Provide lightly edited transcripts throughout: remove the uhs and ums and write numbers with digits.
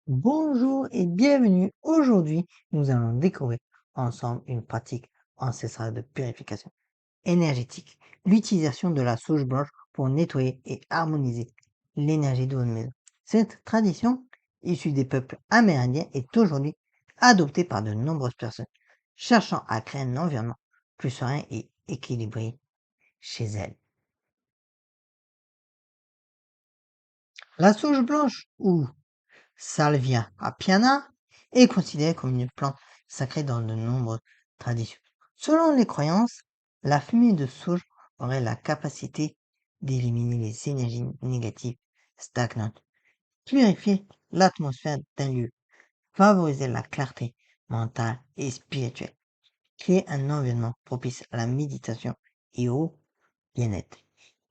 Bonjour et bienvenue. Aujourd'hui, nous allons découvrir ensemble une pratique ancestrale de purification énergétique, l'utilisation de la sauge blanche pour nettoyer et harmoniser l'énergie de votre maison. Cette tradition, issue des peuples amérindiens, est aujourd'hui adoptée par de nombreuses personnes cherchant à créer un environnement plus serein et équilibré chez elles. La sauge blanche, ou Salvia apiana est considérée comme une plante sacrée dans de nombreuses traditions. Selon les croyances, la fumée de sauge aurait la capacité d'éliminer les énergies négatives stagnantes, purifier l'atmosphère d'un lieu, favoriser la clarté mentale et spirituelle, créer un environnement propice à la méditation et au bien-être.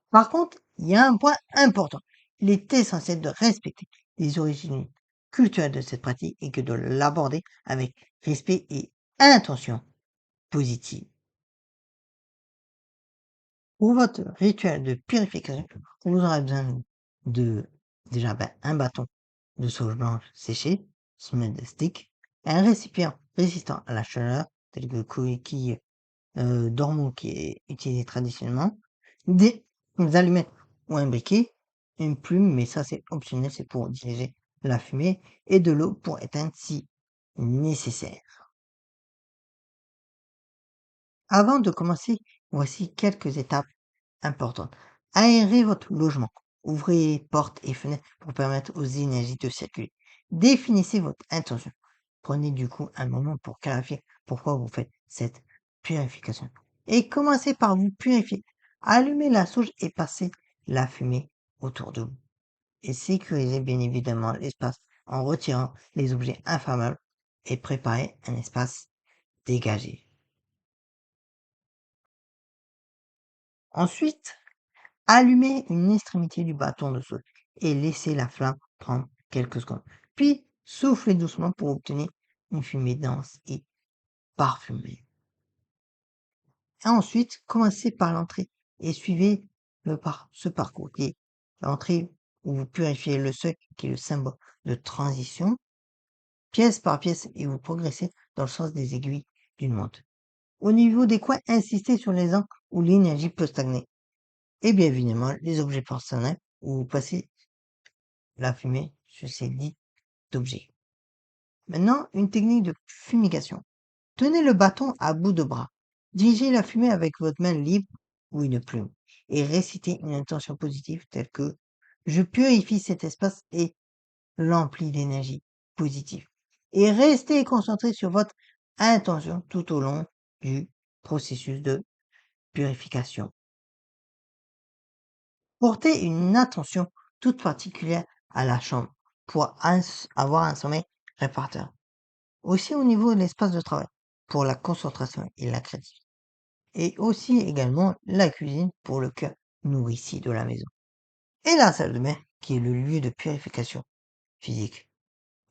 Par contre, il y a un point important. Il est essentiel de respecter les origines culturelles de cette pratique et que de l'aborder avec respect et intention positive. Pour votre rituel de purification, vous aurez besoin de déjà un bâton de sauge blanche séché, smooth stick, un récipient résistant à la chaleur, tel que coquille d'ormeau qui est utilisé traditionnellement, des allumettes ou un briquet, une plume, mais ça c'est optionnel, c'est pour diriger la fumée, et de l'eau pour éteindre si nécessaire. Avant de commencer, voici quelques étapes importantes. Aérez votre logement. Ouvrez portes et fenêtres pour permettre aux énergies de circuler. Définissez votre intention. Prenez du coup un moment pour clarifier pourquoi vous faites cette purification. Et commencez par vous purifier. Allumez la sauge et passez la fumée autour de vous. Et sécurisez bien évidemment l'espace en retirant les objets inflammables et préparez un espace dégagé. Ensuite, allumez une extrémité du bâton de sauge et laissez la flamme prendre quelques secondes. Puis, soufflez doucement pour obtenir une fumée dense et parfumée. Et ensuite, commencez par l'entrée et suivez ce parcours qui est l'entrée où vous purifiez le seuil, qui est le symbole de transition, pièce par pièce, et vous progressez dans le sens des aiguilles d'une montre. Au niveau des coins, insistez sur les angles où l'énergie peut stagner. Et bien évidemment, les objets personnels où vous passez la fumée sur ces dits d'objets. Maintenant, une technique de fumigation. Tenez le bâton à bout de bras. Dirigez la fumée avec votre main libre ou une plume et récitez une intention positive telle que je purifie cet espace et l'emplis d'énergie positive. Et restez concentré sur votre intention tout au long du processus de purification. Portez une attention toute particulière à la chambre pour avoir un sommeil réparateur. Aussi au niveau de l'espace de travail, pour la concentration et la créativité. Et aussi également la cuisine pour le cœur nourricier de la maison. Et la salle de bain, qui est le lieu de purification physique.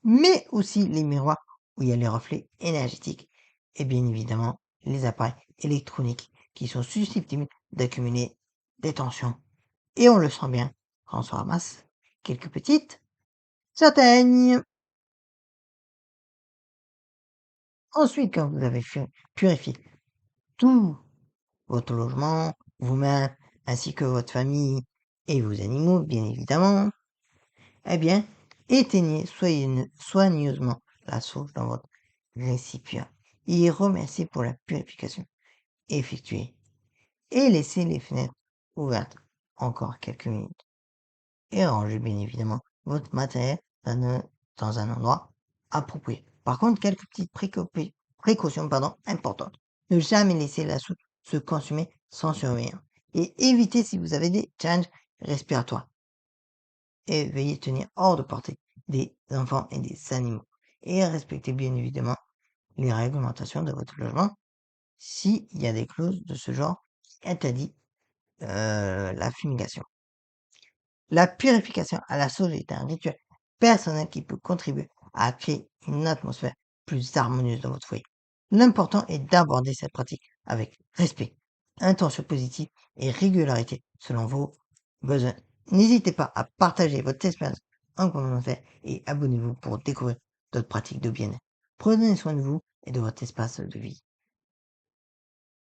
Mais aussi les miroirs où il y a les reflets énergétiques. Et bien évidemment, les appareils électroniques qui sont susceptibles d'accumuler des tensions. Et on le sent bien quand on se ramasse quelques petites châtaignes. Ensuite, quand vous avez purifié tout votre logement, vous-même, ainsi que votre famille et vos animaux, bien évidemment, eh bien, éteignez soigneusement la sauge dans votre récipient et remerciez pour la purification effectuée et laissez les fenêtres ouvertes encore quelques minutes et rangez bien évidemment votre matériel dans un endroit approprié. Par contre, quelques petites précautions importantes. Ne jamais laisser la soupe se consumer sans surveillance. Et évitez si vous avez des challenges respiratoires. Et veuillez tenir hors de portée des enfants et des animaux. Et respectez bien évidemment les réglementations de votre logement s'il y a des clauses de ce genre qui interdisent la fumigation. La purification à la sauge est un rituel personnel qui peut contribuer à créer une atmosphère plus harmonieuse dans votre foyer. L'important est d'aborder cette pratique avec respect, intention positive et régularité selon vos besoins. N'hésitez pas à partager votre expérience en commentaire et abonnez-vous pour découvrir d'autres pratiques de bien-être. Prenez soin de vous et de votre espace de vie.